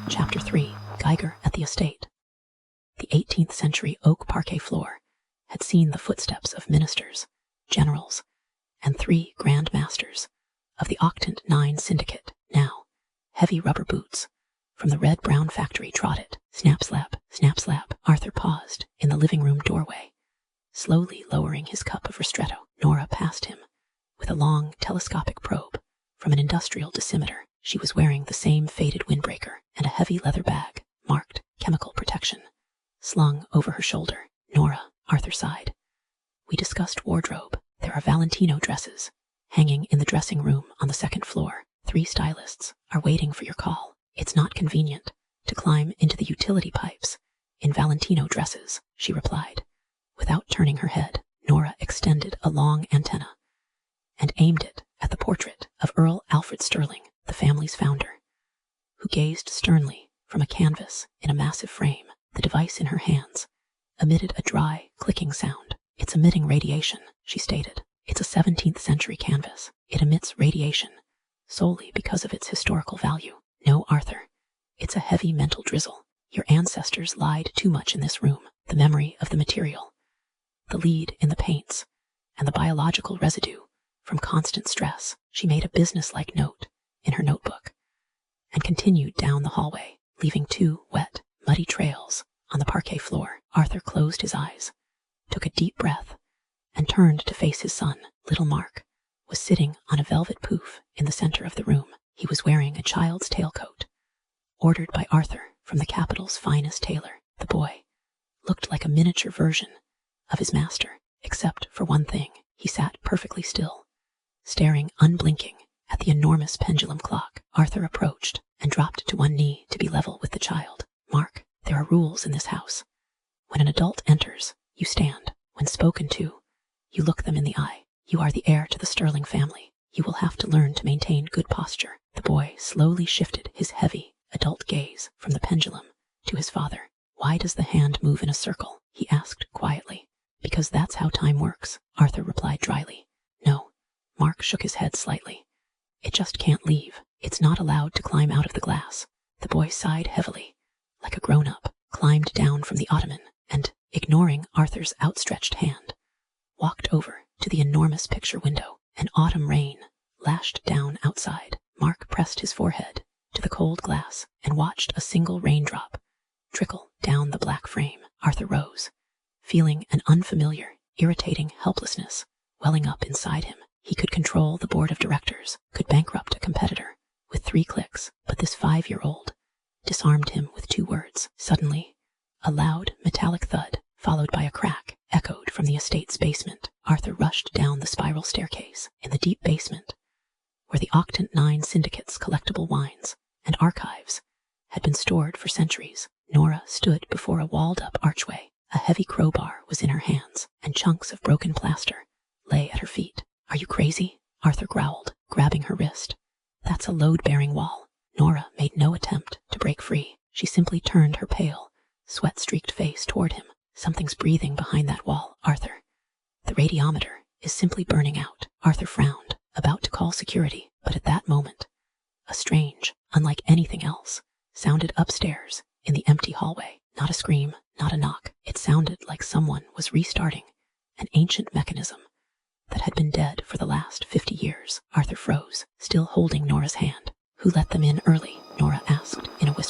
Chapter 3. Geiger at the Estate. The 18th century oak parquet floor had seen the footsteps of ministers, generals, and 3 Grand Masters of the Octant 9 Syndicate. Now, heavy rubber boots from the red-brown factory trotted. Snap, slap, snap, slap. Arthur paused in the living room doorway, slowly lowering his cup of ristretto. Nora passed him with a long telescopic probe from an industrial dosimeter. She was wearing the same faded windbreaker and a heavy leather bag marked chemical protection slung over her shoulder. Nora, Arthur sighed. We discussed wardrobe. There are Valentino dresses hanging in the dressing room on the 2nd floor. 3 stylists are waiting for your call. It's not convenient to climb into the utility pipes in Valentino dresses, she replied. Without turning her head, Nora extended a long antenna and aimed it at the portrait of Earl Alfred Sterling, the family's founder, who gazed sternly from a canvas in a massive frame. The device in her hands emitted a dry, clicking sound. It's emitting radiation, she stated. It's a 17th century canvas. It emits radiation solely because of its historical value. No, Arthur, it's a heavy mental drizzle. Your ancestors lied too much in this room. The memory of the material, the lead in the paints, and the biological residue from constant stress. She made a business-like note in her notebook and continued down the hallway, leaving 2 wet, muddy trails on the parquet floor. Arthur closed his eyes, took a deep breath, and turned to face his son. Little Mark was sitting on a velvet pouf in the center of the room. He was wearing a child's tailcoat, ordered by Arthur from the capital's finest tailor. The boy looked like a miniature version of his master, except for one thing. He sat perfectly still, staring unblinking at the enormous pendulum clock. Arthur approached and dropped to one knee to be level with the child. Mark, there are rules in this house. When an adult enters, you stand. When spoken to, you look them in the eye. You are the heir to the Sterling family. You will have to learn to maintain good posture. The boy slowly shifted his heavy, adult gaze from the pendulum to his father. Why does the hand move in a circle? He asked quietly. Because that's how time works, Arthur replied dryly. No. Mark shook his head slightly. It just can't leave. It's not allowed to climb out of the glass. The boy sighed heavily, like a grown-up, climbed down from the ottoman, and, ignoring Arthur's outstretched hand, walked over to the enormous picture window. An autumn rain lashed down outside. Mark pressed his forehead to the cold glass and watched a single raindrop trickle down the black frame. Arthur rose, feeling an unfamiliar, irritating helplessness welling up inside him. He could control the board of directors, could bankrupt a competitor with 3 clicks, but this 5-year-old disarmed him with 2 words. Suddenly, a loud, metallic thud, followed by a crack, echoed from the estate's basement. Arthur rushed down the spiral staircase. In the deep basement, where the Octant 9 Syndicate's collectible wines and archives had been stored for centuries, Nora stood before a walled-up archway. A heavy crowbar was in her hands, and chunks of broken plaster lay at her feet. Are you crazy? Arthur growled, grabbing her wrist. That's a load-bearing wall. Nora made no attempt to break free. She simply turned her pale, sweat-streaked face toward him. Something's breathing behind that wall, Arthur. The radiometer is simply burning out. Arthur frowned, about to call security, but at that moment, a strange, unlike anything else, sounded upstairs in the empty hallway. Not a scream, not a knock. It sounded like someone was restarting an ancient mechanism that had been dead for the last 50 years. Arthur froze, still holding Nora's hand. Who let them in early? Nora asked in a whisper.